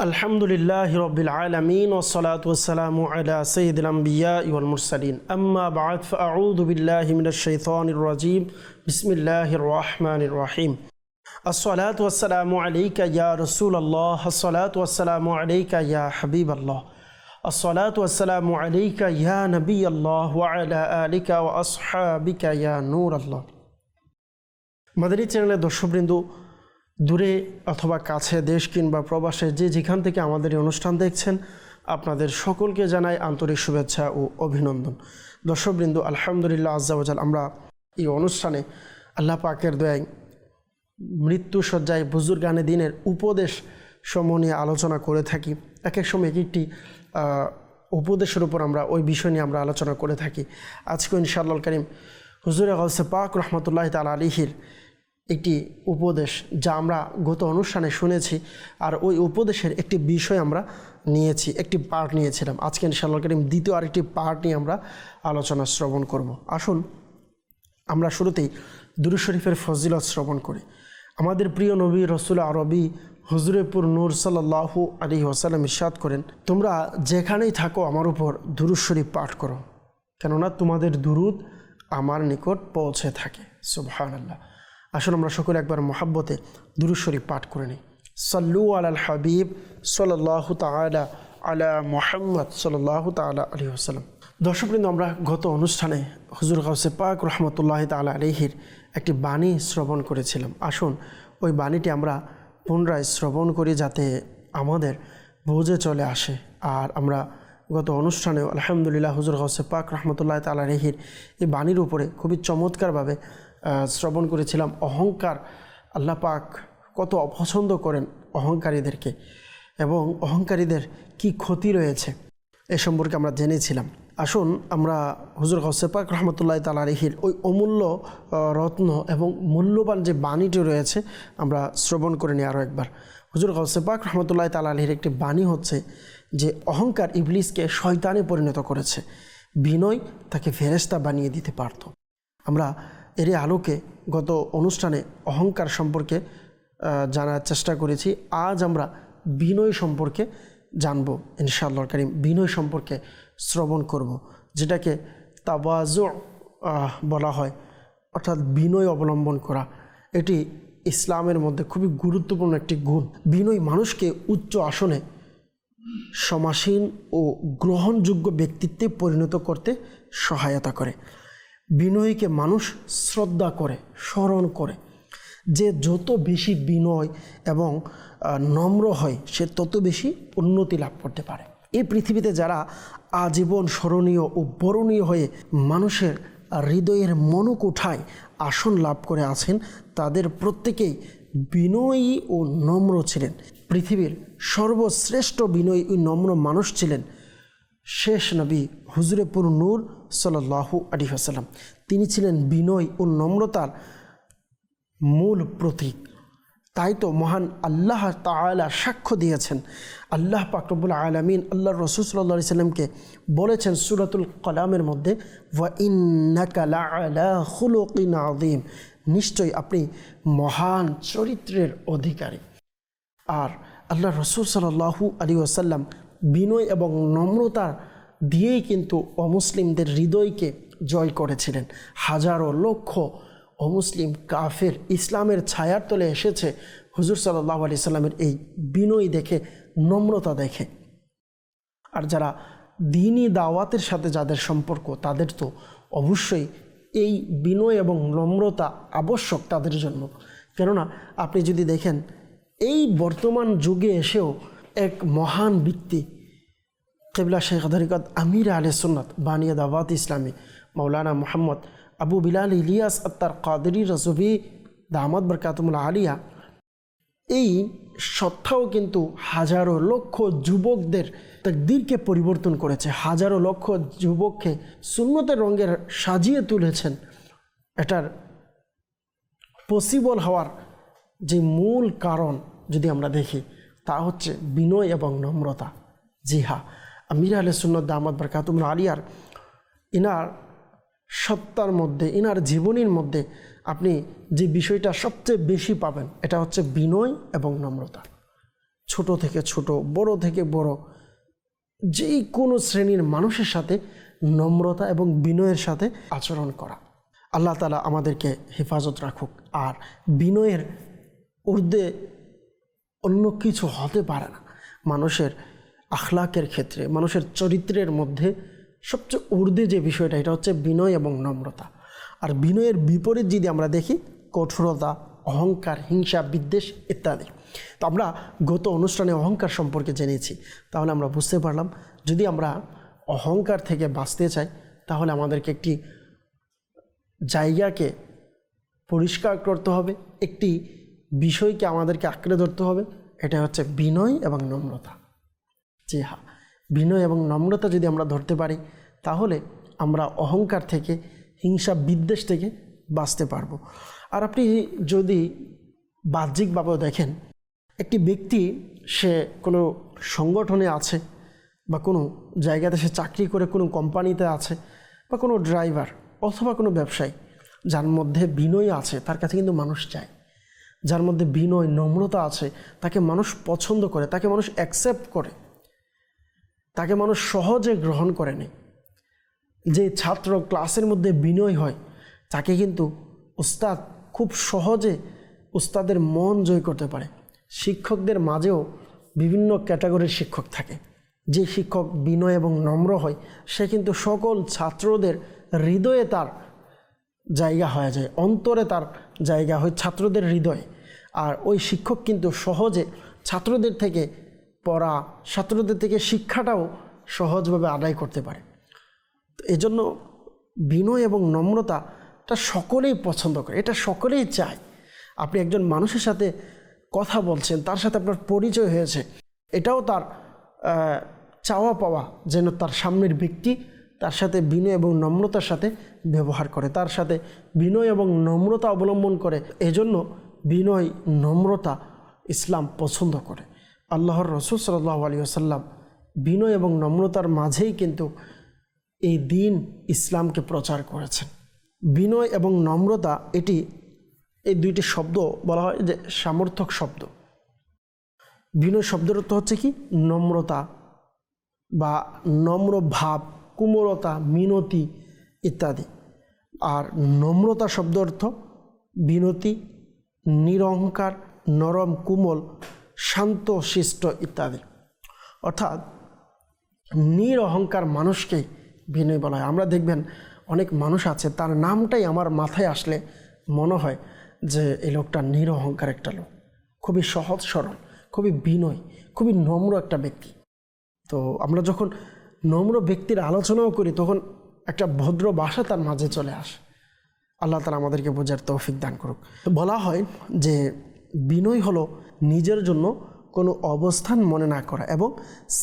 আলহামদুলিল্লাহি রাব্বিল আলামিন ওয়াসসালাতু ওয়াসসালামু আলা সাইয়্যিদিল আমবিয়াই ওয়াল মুরসালিন আম্মা বা'দ ফাআউযু বিল্লাহি মিনাশ শাইতানির রাজীম বিসমিল্লাহির রহমানির রহিম আসসালাতু ওয়াসসালামু আলাইকা ইয়া রাসূলুল্লাহ আসসালাতু ওয়াসসালামু আলাইকা ইয়া হাবিবাল্লাহ আসসালাতু ওয়াসসালামু আলাইকা ইয়া নবিয়াল্লাহ ওয়া আলা আলিকা ওয়া আসহাবিকা ইয়া নূরাল্লাহ। মাদানী চ্যানেলের দর্শকবৃন্দ, দূরে অথবা কাছে, দেশ কিংবা প্রবাসে যে যেখান থেকে আমাদের এই অনুষ্ঠান দেখছেন, আপনাদের সকলকে জানাই আন্তরিক শুভেচ্ছা ও অভিনন্দন। দর্শকবৃন্দ, আলহামদুলিল্লাহ আজ্জা ওয়াজাল, আমরা এই অনুষ্ঠানে আল্লাহ পাকের দয়ায় মৃত্যু শয্যায় বুজুর্গানে দিনের উপদেশ সমূহ নিয়ে আলোচনা করে থাকি। এক এক সময় একটি উপদেশের উপর আমরা ওই বিষয় নিয়ে আমরা আলোচনা করে থাকি। আজকে ইনশাআল্লাহ কারীম হুজুরে গাউসে পাক রহমতুল্লাহি তাআলা আলাইহির একটি উপদেশ, যা আমরা গত অনুষ্ঠানে শুনেছি, আর ওই উপদেশের একটি বিষয় আমরা নিয়েছি, একটি পার্ট নিয়েছিলাম। আজকে ইনশাআল্লাহ কারীম দ্বিতীয় আরেকটি পার্ট নিয়ে আমরা আলোচনা শ্রবণ করব। আসুন আমরা শুরুতেই দুরূদ শরীফের ফজিলত শ্রবণ করি। আমাদের প্রিয় নবী রসুল আরবি হুজুরে পুর নূর সাল্লাল্লাহু আলাইহি ওয়াসাল্লাম ইরশাদ করেন, তোমরা যেখানেই থাকো আমার উপর দুরূদ শরীফ পাঠ করো, কেননা তোমাদের দুরূদ আমার নিকট পৌঁছে থাকে। সুবহানাল্লাহ। আসুন আমরা সকলে একবার মহাব্বতে দুরূদ শরীফ পাঠ করে নিই। সাল্লু আলাল হাবিব সাল্লাল্লাহু তাআলা আলা মুহাম্মদ সাল্লাল্লাহু তাআলা আলাইহি ওয়াসাল্লাম। দর্শকবৃন্দ, আমরা গত অনুষ্ঠানে হুজুর গাউসে পাক রহমতুল্লাহি তাআলা আলাইহির একটি বাণী শ্রবণ করেছিলাম। আসুন ওই বাণীটি আমরা পুনরায় শ্রবণ করি, যাতে আমাদের বুঝে চলে আসে। আর আমরা গত অনুষ্ঠানেও আলহামদুলিল্লাহ হুজুর গাউসে পাক রহমতুল্লাহি তাআলা আলাইহির এই বাণীর উপরে খুবই চমৎকারভাবে শ্রবণ করেছিলাম। অহংকার, আল্লাহ পাক কত অপছন্দ করেন অহংকারীদেরকে, এবং অহংকারীদের কি ক্ষতি রয়েছে এ সম্পর্কে আমরা জেনেছিলাম। আসুন আমরা হুজুর গাউসে পাক রহমতুল্লাহি তাআলা আলাইহির ওই অমূল্য রত্ন এবং মূল্যবান যে বাণীটি রয়েছে আমরা শ্রবণ করে নিই আরও একবার। হুজুর গাউসে পাক রহমতুল্লাহি তাআলা আলাইহির একটি বাণী হচ্ছে যে অহংকার ইবলিসকে শয়তানে পরিণত করেছে, বিনয় তাকে ফেরেশতা বানিয়ে দিতে পারত। আমরা এর আলোকে গত অনুষ্ঠানে অহংকার সম্পর্কে জানার চেষ্টা করেছি। আজ আমরা বিনয় সম্পর্কে জানব ইনশাআল্লাহ কারীম। বিনয় সম্পর্কে শ্রবণ করব, যেটাকে তাওয়াজু বলা হয়, অর্থাৎ বিনয় অবলম্বন করা। এটি ইসলামের মধ্যে খুবই গুরুত্বপূর্ণ একটি গুণ। বিনয় মানুষকে উচ্চ আসনে সমাসীন ও গ্রহণযোগ্য ব্যক্তিত্বে পরিণত করতে সহায়তা করে। বিনয়ীকে মানুষ শ্রদ্ধা করে, স্মরণ করে। যে যত বেশি বিনয় এবং নম্র হয়, সে তত বেশি উন্নতি লাভ করতে পারে। এই পৃথিবীতে যারা আজীবন স্মরণীয় ও বরণীয় হয়ে মানুষের হৃদয়ের মনোকুঠায় আসন লাভ করে আছেন, তাদের প্রত্যেকেই বিনয়ী ও নম্র ছিলেন। পৃথিবীর সর্বশ্রেষ্ঠ বিনয়ী ও নম্র মানুষ ছিলেন শেষ নবী হুজুরে পুর নূর সাল্লাল্লাহু আলাইহি ওয়াসাল্লাম। তিনি ছিলেন বিনয় ও নম্রতার মূল প্রতীক। তাই তো মহান আল্লাহ তাআলা সাক্ষ্য দিয়েছেন। আল্লাহ পাক রব্বুল আলামিন আল্লাহর রাসূল সাল্লাল্লাহু আলাইহি ওয়াসাল্লামকে বলেছেন সূরাতুল কলামের মধ্যে, ওয়া ইন্নাকা লাআলা খুলুকিন আযীম, নিশ্চয়ই আপনি মহান চরিত্রের অধিকারী। আর আল্লাহর রাসূল সাল্লাল্লাহু আলাইহি ওয়াসাল্লাম বিনয় এবং নম্রতা দিয়েই কিন্তু অমুসলিমদের হৃদয়কে জয় করেছিলেন। হাজারো লক্ষ অমুসলিম কাফের ইসলামের ছায়ার তলে এসেছে হুজুর সাল্লাল্লাহু আলাইহি সাল্লামের এই বিনয় দেখে, নম্রতা দেখে। আর যারা দ্বীনি দাওয়াতের সাথে যাদের সম্পর্ক, তাদের তো অবশ্যই এই বিনয় এবং নম্রতা আবশ্যক তাদের জন্য। কেননা আপনি যদি দেখেন, এই বর্তমান যুগে এসেও এক মহান ব্যক্তি, কিবলা শেখ তরিকত আমির আহলে সুন্নাত বানিয়া দাওয়াত ইসলামী মাওলানা মুহাম্মদ আবু বিলাল ইলিয়াস আত্তার কাদেরী রজভী দামাত বরকাতুল আলিয়া, এই সত্তাও কিন্তু হাজারো লক্ষ যুবকদের তাকদীরকে পরিবর্তন করেছে। হাজারো লক্ষ যুবককে সুন্নতের রঙের সাজিয়ে তুলেছেন। এটার পসিবল হওয়ার যে মূল কারণ যদি আমরা দেখি, তা হচ্ছে বিনয় এবং নম্রতা। জি হ্যাঁ, আমির আহলে সুন্নাত দামাত বরকাতুল আলিয়ার ইনার সত্তার মধ্যে, ইনার জীবনীর মধ্যে আপনি যে বিষয়টা সবচেয়ে বেশি পাবেন, এটা হচ্ছে বিনয় এবং নম্রতা। ছোট থেকে ছোট, বড় থেকে বড়, যে কোনো শ্রেণীর মানুষের সাথে নম্রতা এবং বিনয়ের সাথে আচরণ করা। আল্লাহ তাআলা আমাদেরকে হেফাজত রাখুক। আর বিনয়ের ঊর্ধ্বে অন্য কিছু হতে পারে না। মানুষের আখলাকের ক্ষেত্রে, মানুষের চরিত্রের মধ্যে সবচেয়ে ঊর্ধ্বে যে বিষয়টা, এটা হচ্ছে বিনয় এবং নম্রতা। আর বিনয়ের বিপরীত যদি আমরা দেখি, কঠোরতা, অহংকার, হিংসা, বিদ্বেষ ইত্যাদি। তো আমরা গত অনুষ্ঠানে অহংকার সম্পর্কে জেনেছি। তাহলে আমরা বুঝতে পারলাম, যদি আমরা অহংকার থেকে বাঁচতে চাই তাহলে আমাদেরকে একটি জায়গাকে পরিষ্কার করতে হবে, একটি বিষয়কে আমাদেরকে আঁকড়ে ধরতে হবে, এটা হচ্ছে বিনয় এবং নম্রতা। জি হ্যাঁ, বিনয় এবং নম্রতা যদি আমরা ধরতে পারি তাহলে আমরা অহংকার থেকে, হিংসা, বিদ্বেষ থেকে বাঁচতে পারবো। আর আপনি যদি বাহ্যিকভাবেও দেখেন, একটি ব্যক্তি সে কোনো সংগঠনে আছে বা কোনো জায়গাতে সে চাকরি করে, কোনো কোম্পানিতে আছে, বা কোনো ড্রাইভার অথবা কোনো ব্যবসায়ী, যার মধ্যে বিনয় আছে তার কাছে কিন্তু মানুষ চায়। যার মধ্যে বিনয়, নম্রতা আছে তাকে মানুষ পছন্দ করে, তাকে মানুষ অ্যাকসেপ্ট করে, তাকে মানুষ সহজে গ্রহণ করে নেয়। যে ছাত্র ক্লাসের মধ্যে বিনয় হয় তাকে কিন্তু উস্তাদ খুব সহজে উস্তাদের মন জয় করতে পারে। শিক্ষকদের মাঝেও বিভিন্ন ক্যাটাগরির শিক্ষক থাকে। যে শিক্ষক বিনয় এবং নম্র হয় সে কিন্তু সকল ছাত্রদের হৃদয়ে তার জায়গা হয়ে যায়, অন্তরে তার জায়গা হয় ছাত্রদের হৃদয়ে। আর ওই শিক্ষক কিন্তু সহজে ছাত্রদের থেকে পড়া, ছাত্রদের থেকে শিক্ষাটাও সহজভাবে আদায় করতে পারে। তো এজন্য বিনয় এবং নম্রতাটা সকলেই পছন্দ করে, এটা সকলেই চায়। আপনি একজন মানুষের সাথে কথা বলছেন, তার সাথে আপনার পরিচয় হয়েছে, এটাও তার চাওয়া পাওয়া যেন তার সামনের ব্যক্তি তার সাথে বিনয় এবং নম্রতার সাথে ব্যবহার করে, তার সাথে বিনয় এবং নম্রতা অবলম্বন করে। এজন্য বিনয়, নম্রতা ইসলাম পছন্দ করে। আল্লাহর রাসূল সাল্লাল্লাহু আলাইহি ওয়াসাল্লাম বিনয় এবং নম্রতার মাঝেই কিন্তু এই দিন ইসলামকে প্রচার করেছেন। বিনয় এবং নম্রতা এই দুইটি শব্দ বলা হয় যে সামর্থক শব্দ। বিনয় শব্দের অর্থ হচ্ছে কি? নম্রতা বা নম্র ভাব, কোমলতা, মিনতি ইত্যাদি। আর নম্রতা শব্দ অর্থ বিনতি, নিরহংকার, নরম, কোমল, শান্ত, শিষ্ট ইত্যাদি। অর্থাৎ নিরহংকার মানুষকে বিনয় বলা হয়। আমরা দেখবেন অনেক মানুষ আছে, তার নামটাই আমার মাথায় আসলে মনে হয় যে এই লোকটা নিরহংকার একটা লোক, খুবই সহজ সরল, খুবই বিনয়, খুবই নম্র একটা ব্যক্তি। তো আমরা যখন নম্র ব্যক্তির আলোচনাও করি তখন একটা ভদ্র ভাষা তার মাঝে চলে আসে। আল্লাহ তাআলা আমাদেরকে বোঝার তৌফিক দান করুক। বলা হয় যে বিনয় হলো নিজের জন্য কোনো অবস্থান মনে না করা এবং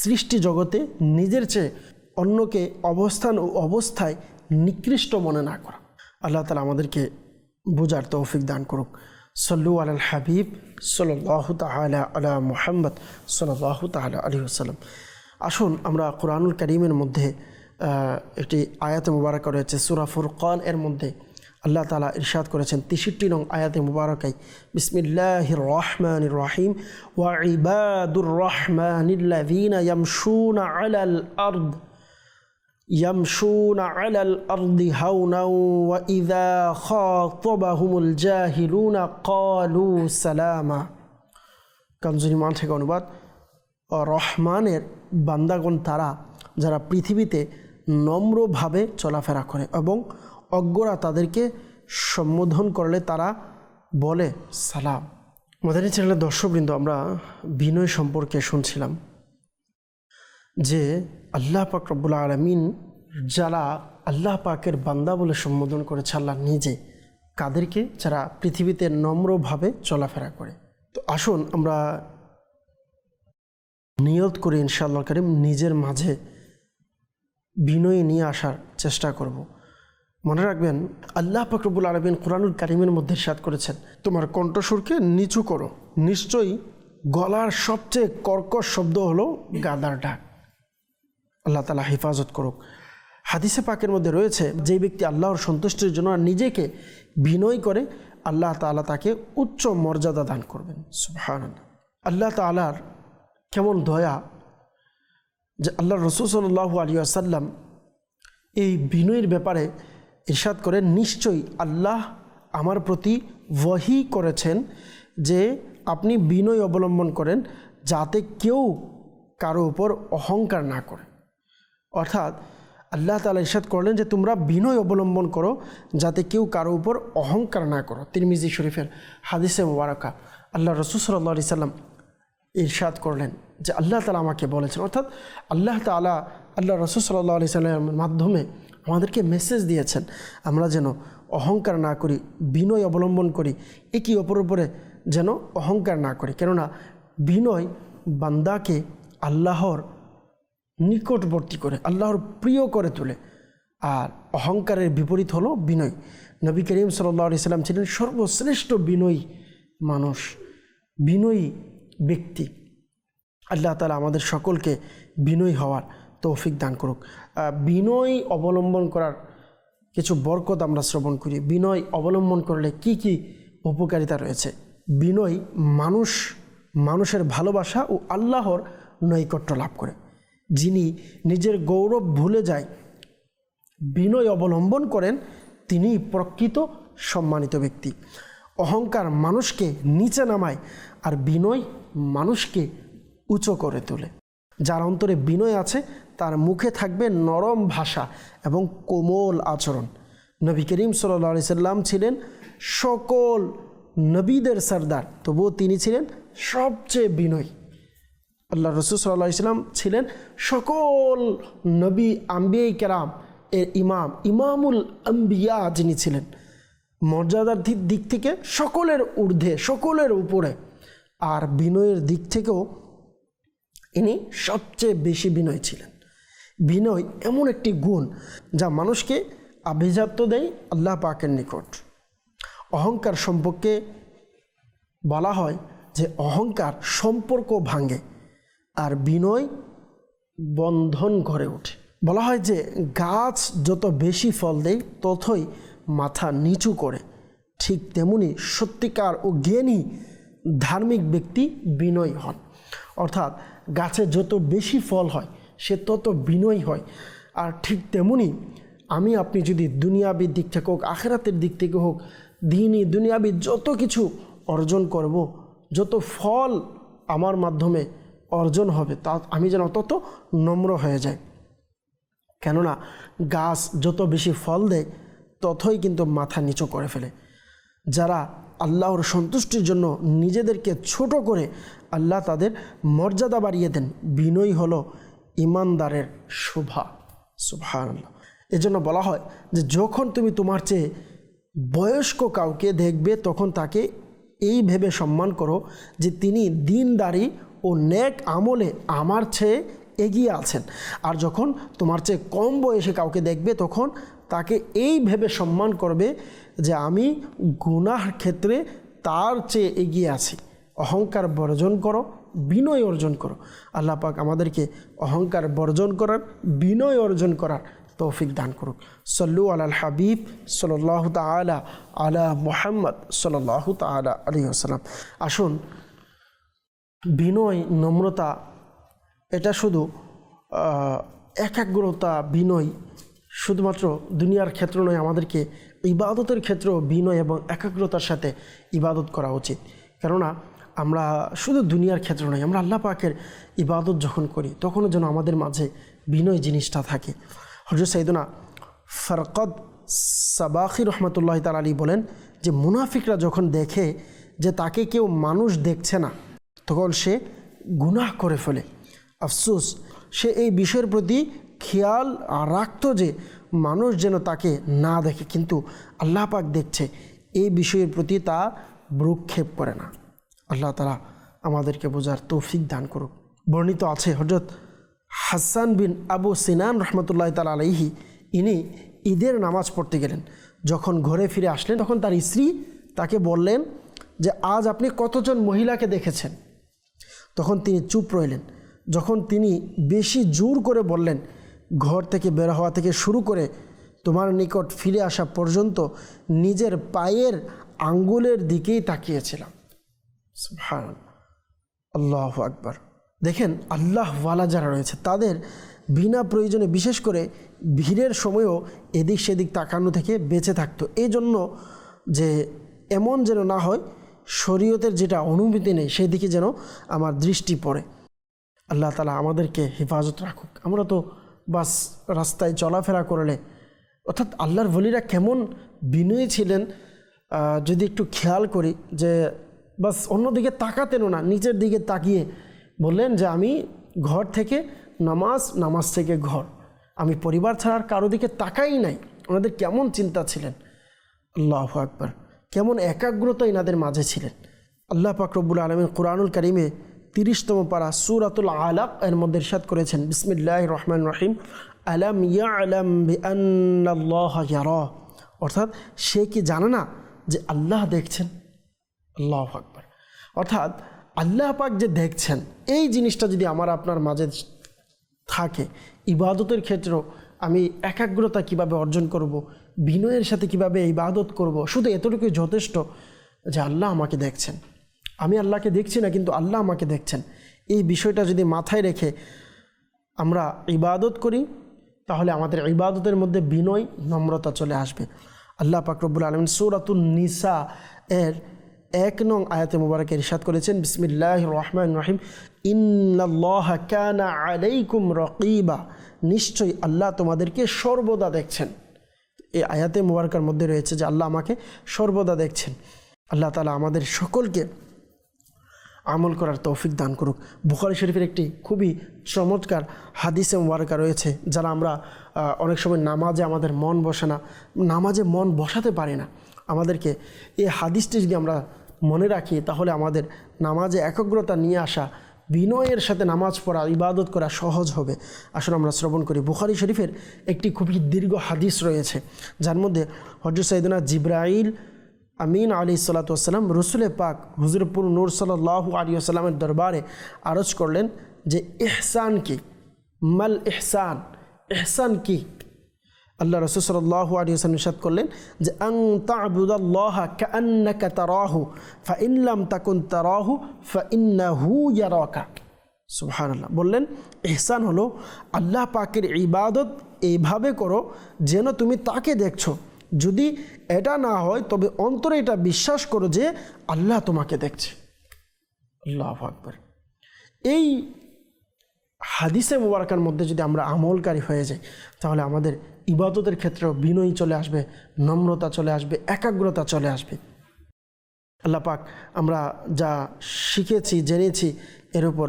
সৃষ্টি জগতে নিজের চেয়ে অন্যকে অবস্থান ও অবস্থায় নিকৃষ্ট মনে না করা। আল্লাহ তাআলা আমাদেরকে বোঝার তৌফিক দান করুক। সল্লু আলাল হাবিব সাল্লাল্লাহু তাআলা আলা মুহাম্মদ সাল্লাল্লাহু তাআলা আলাইহি ওয়াসাল্লাম। আসুন আমরা কোরআনুল কারীমের মধ্যে একটি আয়াতে মুবারাকা রয়েছে সূরা ফুরকান এর মধ্যে আল্লাহ তাআলা ইরশাদ করেছেন 63 নং আয়াতে মুবারাকায়, বিসমিল্লাহির রহমানির রহিম, ওয়া ইবাদুর রহমানিল্লাযীনা ইয়ামশুনা আলাল আরদি হাওনাও ওয়া ইযা খাতাবাহুমুল জাহিলুনা ক্বালু সালামা। কানজুল ঈমান থেকে অনুবাদ, রহমানের বান্দাগণ তারা যারা পৃথিবীতে নম্রভাবে চলাফেরা করে এবং অজ্ঞরা তাদেরকে সম্বোধন করলে তারা বলে সালাম। মাদানী চ্যানেলের দর্শকবৃন্দ, আমরা বিনয় সম্পর্কে শুনছিলাম যে আল্লাহ পাক রব্বুল আলামিন যারা আল্লাহ পাকের বান্দা বলে সম্বোধন করেছে আল্লাহ নিজে, কাদেরকে? যারা পৃথিবীতে নম্রভাবে চলাফেরা করে। তো আসুন আমরা নিয়ত করি ইনশাআল্লাহ কারীম নিজের মাঝে বিনয় নিয়ে আসার চেষ্টা করব। মনে রাখবেন আল্লাহ পাক রব্বুল আলামিন কোরআনুল কারীমের মধ্যে ইরশাদ করেছেন, তোমার কণ্ঠস্বরকে নিচু করো, নিশ্চয়ই গলার সবচেয়ে কর্কশ শব্দ হলো গাদার ডাক। আল্লাহ তাআলা হেফাজত করুক। হাদিসে পাকের মধ্যে রয়েছে, যে ব্যক্তি আল্লাহর সন্তুষ্টির জন্য নিজেকে বিনয় করে আল্লাহ তাআলা তাকে উচ্চ মর্যাদা দান করবেন। সুবহানাল্লাহ। আল্লাহ তাআলার কেমন দয়া যে আল্লাহ রসূল সাল্লাল্লাহু আলাইহি ওয়াসাল্লাম এই বিনয়ের ব্যাপারে ইরশাদ করেন, নিশ্চয়ই আল্লাহ আমার প্রতি ওয়াহি করেছেন যে আপনি বিনয় অবলম্বন করেন যাতে কেউ কারো উপর অহংকার না করে। অর্থাৎ আল্লাহ তাআলা ইরশাদ করলেন যে তোমরা বিনয় অবলম্বন করো যাতে কেউ কারো উপর অহংকার না করো। তিরমিজি শরীফের হাদিসে মুবারাকা আল্লাহ রসূল সাল্লাল্লাহু আলাইহি ওয়াসাল্লাম ইরশাদ করলেন যে আল্লাহ তাআলা আমাকে বলেছেন, অর্থাৎ আল্লাহ তাআলা আল্লাহ রসূল সাল্লাল্লাহু আলাইহি ওয়াসাল্লামের মাধ্যমে আমাদেরকে মেসেজ দিয়েছেন আমরা যেন অহংকার না করি, বিনয় অবলম্বন করি, একে অপরের উপরে যেন অহংকার না করি। কেননা বিনয় বান্দাকে আল্লাহর নিকটবর্তী করে, আল্লাহর প্রিয় করে তোলে। আর অহংকারের বিপরীত হলো বিনয়। নবী করিম সাল্লাল্লাহু আলাইহি ওয়াসাল্লাম ছিলেন সর্বশ্রেষ্ঠ বিনয়ী মানুষ, বিনয়ী ব্যক্তি। আল্লাহ তাআলা আমাদের সকলকে বিনয়ী হওয়ার তৌফিক দান করুক। বিনয় অবলম্বন করার কিছু বরকত আমরা শ্রবণ করি। বিনয় অবলম্বন করলে কি কি উপকারিতা রয়েছে? বিনয় মানুষের ভালোবাসা ও আল্লাহর নৈকট্য লাভ করে। যিনি নিজের গৌরব ভুলে যায়, বিনয় অবলম্বন করেন, তিনি প্রকৃত সম্মানিত ব্যক্তি। অহংকার মানুষকে নিচে নামায় আর বিনয় মানুষকে উঁচু করে তোলে। যার অন্তরে বিনয় আছে তার মুখে থাকবে নরম ভাষা এবং কোমল আচরণ। নবী করিম সাল্লাল্লাহু আলাইহি সাল্লাম ছিলেন সকল নবীদের সরদার, তবুও তিনি ছিলেন সবচেয়ে বিনয়ী। আল্লাহ রসূল সাল্লাল্লাহু আলাইহি সাল্লাম ছিলেন সকল নবী আম্বিয়া কেরাম এর ইমামুল আম্বিয়া যিনি ছিলেন, মর্যাদার দিক থেকে সকলের ঊর্ধ্বে, সকলের উপরে। আর বিনয়ের দিক থেকেও ইনি সবচেয়ে বেশি বিনয় ছিলেন। বিনয় এমন একটি গুণ যা মানুষকে আভিজাত্য দেয় আল্লাহ পাকের নিকট। অহংকার সম্পর্কে বলা হয় যে অহংকার সম্পর্ক ভাঙে আর বিনয় বন্ধন গড়ে ওঠে। বলা হয় যে গাছ যত বেশি ফল দেয় ততই মাথা নিচু করে, ঠিক তেমনি সত্যিকার ও জ্ঞানী ধার্মিক ব্যক্তি বিনয়ী হন। অর্থাৎ গাছে যত বেশি ফল হয় সে তত বিনয়ী হয়। আর ঠিক তেমনি আমি আপনি যদি দুনিয়াবীর দিক থেকে হোক, আখিরাতের দিক থেকে হোক, দিনই দুনিয়াবী যত কিছু অর্জন করব, যত ফল আমার মাধ্যমে অর্জন হবে, তা আমি যেন তত নম্র হয়ে যাই। কেননা গাছ যত বেশি ফল দেয় ততই কিন্তু মাথা নিচু করে ফেলে। যারা আল্লাহর সন্তুষ্টির জন্য নিজেদেরকে ছোট করে আল্লাহ তাদের মর্যাদা বাড়িয়ে দেন। বিনয়ী হলো ইমানদারের শোভা। সুবহানাল্লাহ। এজন্য বলা হয় যে যখন তুমি তোমার চেয়ে বয়স্ক কাউকে দেখবে তখন তাকে এই ভেবে সম্মান করো যে তিনি দিনদারি ও নেক আমলে আমার চেয়ে এগিয়ে আছেন। আর যখন তোমার চেয়ে কম বয়সে কাউকে দেখবে তখন তাকে এই ভেবে সম্মান করবে যে আমি গুনাহর ক্ষেত্রে তার চেয়ে এগিয়ে আছি। অহংকার বর্জন করো, বিনয় অর্জন করো। আল্লাহ পাক আমাদেরকে অহংকার বর্জন করার, বিনয় অর্জন করার তৌফিক দান করুক। সল্লু আলাল হাবিব সাল্লাল্লাহু তাআলা আলা মুহাম্মদ সাল্লাল্লাহু তাআলা আলাইহি ওয়াসাল্লাম। আসুন, বিনয়, নম্রতা এটা শুধু একাগ্রতা, বিনয় শুধুমাত্র দুনিয়ার ক্ষেত্র নয়, আমাদেরকে ইবাদতের ক্ষেত্রেও বিনয় এবং একাগ্রতার সাথে ইবাদত করা উচিত। কেননা আমরা শুধু দুনিয়ার ক্ষেত্র নয়, আমরা আল্লাহ পাকের ইবাদত যখন করি তখনও যেন আমাদের মাঝে বিনয় জিনিসটা থাকে। হযরত সাইয়েদনা ফারকাদ সাবাখী রহমতুল্লাহ তাআলা আলাইহি বলেন যে মুনাফিকরা যখন দেখে যে তাকে কেউ মানুষ দেখছে না তখন সে গুনাহ করে ফেলে। আফসোস, সে এই বিষয়ের প্রতি খেয়াল রাখতো যে মানুষ যেন তাকে না দেখে, কিন্তু আল্লাহ পাক দেখছে, এই বিষয়ের প্রতি তা ভ্রুক্ষেপ করে না। আল্লাহ তাআলা আমাদেরকে বোঝার তৌফিক দান করুক। বর্ণিত আছে হযরত হাসান বিন আবু সিনান রহমতুল্লাহ তাআলা আলাইহি, ইনি ঈদের নামাজ পড়তে গেলেন। যখন ঘরে ফিরে আসলেন তখন তার স্ত্রী তাকে বললেন যে আজ আপনি কতজন মহিলাকে দেখেছেন? তখন তিনি চুপ রইলেন। যখন তিনি বেশি জোর করে বললেন, ঘর থেকে বের হওয়া থেকে শুরু করে তোমার নিকট ফিরে আসা পর্যন্ত নিজের পায়ের আঙ্গুলের দিকেই তাকিয়েছিলাম। সুবহানাল্লাহ, আল্লাহু আকবার। দেখেন আল্লাহওয়ালা যারা রয়েছে তাদের বিনা প্রয়োজনে, বিশেষ করে ভিড়ের সময়ও এদিক সেদিক তাকানো থেকে বেঁচে থাকতো। এই জন্য যে এমন যেন না হয় শরীয়তের যেটা অনুমতি নেই সেদিকে যেন আমার দৃষ্টি পড়ে। আল্লাহ তাআলা আমাদেরকে হেফাজত রাখুক। আমরা তো বাস রাস্তায় চলাফেরা করলে, অর্থাৎ আল্লাহর ওলিরা কেমন বিনয়ী ছিলেন যদি একটু খেয়াল করি, যে বাস অন্যদিকে তাকাতেনও না, নিচের দিকে তাকিয়ে বললেন যে আমি ঘর থেকে নামাজ, নামাজ থেকে ঘর, আমি পরিবার ছাড়া আর কারো দিকে তাকাই নাই। ওনাদের কেমন চিন্তা ছিলেন, আল্লাহু আকবার, কেমন একাগ্রতা এনাদের মাঝে ছিলেন। আল্লাহ পাক রব্বুল আলামিন কুরআনুল কারীমে 30তম পারা সূরাতুল আলাক এর মধ্যে ইরশাদ করেছেন, বিসমিল্লাহির রহমানির রহিম, আলাম ইয়ালাম বিআন্নাল্লাহা ইয়ারা, অর্থাৎ সে কি জানে না যে আল্লাহ দেখছেন। আল্লাহু আকবার, অর্থাৎ আল্লাহ পাক যে দেখছেন এই জিনিসটা যদি আমার আপনার মাঝে থাকে, ইবাদতের ক্ষেত্রেও আমি একাগ্রতা কিভাবে অর্জন করব, বিনয়ের সাথে কিভাবে ইবাদত করব, শুধু এতটুকুই যথেষ্ট যে আল্লাহ আমাকে দেখছেন। আমি আল্লাহকে দেখছি না, কিন্তু আল্লাহ আমাকে দেখছেন। এই বিষয়টা যদি মাথায় রেখে আমরা ইবাদত করি, তাহলে আমাদের ইবাদতের মধ্যে বিনয়, নম্রতা চলে আসবে। আল্লাহ পাক রব্বুল আলামিন সূরাতুন নিসা এর 1 নং আয়াতে মুবারকে ইরশাদ করেছেন, বিসমিল্লাহির রহমানির রহিম, ইন্নাল্লাহা কানা আলাইকুম রাকিবা, নিশ্চয়ই আল্লাহ তোমাদেরকে সর্বদা দেখছেন। এই আয়াতে মুবারকার মধ্যে রয়েছে যে আল্লাহ আমাকে সর্বদা দেখছেন। আল্লাহ তাআলা আমাদের সকলকে আমল করার তৌফিক দান করুক। বুখারী শরীফের একটি খুবই চমৎকার হাদিসে মুবারকা রয়েছে, যারা আমরা অনেক সময় নামাজে আমাদের মন বসে না, নামাজে মন বসাতে পারি না, আমাদেরকে এই হাদিসটি যদি আমরা মনে রাখি, তাহলে আমাদের নামাজে একাগ্রতা নিয়ে আসা, বিনয়ের সাথে নামাজ পড়া, ইবাদত করা সহজ হবে। আসলে আমরা শ্রবণ করি। বুখারী শরীফের একটি খুবই দীর্ঘ হাদিস রয়েছে, যার মধ্যে হযরত সাইয়েদনা জিবরাইল আমিন আলাইহিস সালাতু ওয়াস সালাম রসুলে পাক হুজুরপুর নূর সাল্লাল্লাহু আলাইহি ওয়াসাল্লামের দরবারে আরজ করলেন যে ইহসান কি, মাল ইহসান, ইহসান কি? আল্লাহ রাসূল সাল্লাল্লাহু আলাইহি ওয়াসাল্লাম ইরশাদ করলেন যে আন তা'বুদাল্লাহা কাআন্নাকা তারাহু ফাইন লাম তাকুন তারাহু ফাইন্নাহু ইয়ারাকা। সুবহানাল্লাহ। বললেন ইহসান হলো আল্লাহ পাকের ইবাদত এইভাবে করো যেন তুমি তাকে দেখছো। যদি এটা না হয় তবে অন্তরে এটা বিশ্বাস করো যে আল্লাহ তোমাকে দেখছে। আল্লাহু আকবার। এই হাদিসে মুবারকার মধ্যে যদি আমরা আমলকারী হয়ে যাই, তাহলে আমাদের ইবাদতের ক্ষেত্রেও বিনয়ী চলে আসবে, নম্রতা চলে আসবে, একাগ্রতা চলে আসবে। আল্লাহ পাক আমরা যা শিখেছি, জেনেছি, এর উপর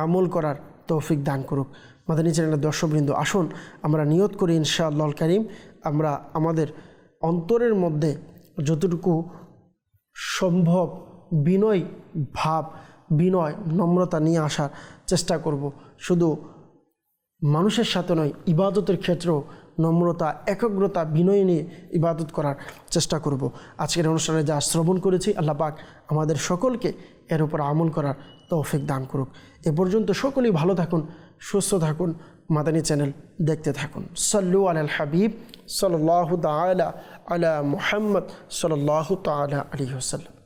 আমল করার তৌফিক দান করুক। মাদানী চ্যানেলের দর্শকবৃন্দ, আসুন আমরা নিয়ত করি ইনশাআল্লাহুল কারীম আমরা আমাদের অন্তরের মধ্যে যতটুকু সম্ভব বিনয় ভাব, বিনয়, নম্রতা নিয়ে আসার চেষ্টা করব। শুধু মানুষের সাথে নয়, ইবাদতের ক্ষেত্রেও নম্রতা, একাগ্রতা, বিনয় নিয়ে ইবাদত করার চেষ্টা করব। আজকের অনুষ্ঠানে যা শ্রবণ করেছি, আল্লাহ পাক আমাদের সকলকে এর উপর আমল করার তৌফিক দান করুক। এ পর্যন্ত সকলেই ভালো থাকুন, সুস্থ থাকুন, মাদানী চ্যানেল দেখতে থাকুন। সাল্লু আলাল হাবিব সাল্লাল্লাহু তাআলা আলা মুহাম্মদ সাল্লাল্লাহু তাআলা আলাইহি ওয়াসাল্লাম।